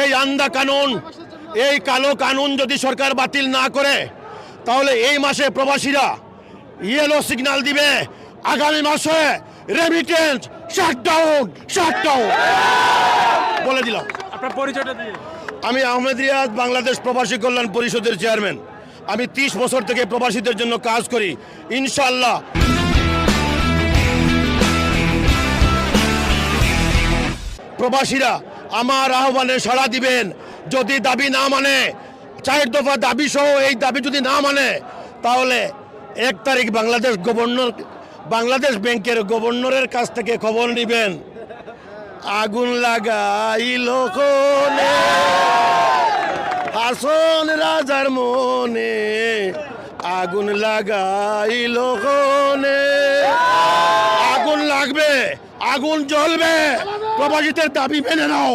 এই আন্দা কানুন, এই কালো কানুন যদি সরকার বাতিল না করে, তাহলে এই মাসে প্রবাসীরা ইয়েলো সিগন্যাল দিবে, আগামী মাসে রেমিটেন্স শাটডাউন বলে দিলাম। আপনার পরিচয়টা দিয়ে। আমি আহমেদ রিয়াজ, বাংলাদেশ প্রবাসী কল্যাণ পরিষদের চেয়ারম্যান। আমি 30 বছর থেকে প্রবাসীদের জন্য কাজ করি। ইনশাআল্লাহ প্রবাসীরা আমার আহ্বানে সাড়া দিবেন। যদি দাবি না মানে, 4 দফা দাবি সহ এই দাবি যদি না মানে, তাহলে 1 তারিখ বাংলাদেশ ব্যাংকের গভর্নরের কাছ থেকে খবর নেবেন। আগুন লাগাইল কোনে হাসন রাজার মনে, আগুন লাগাইল কোনে। আগুন লাগবে, আগুন জ্বলবে। প্রবাসীদের দাবি মেনে নাও।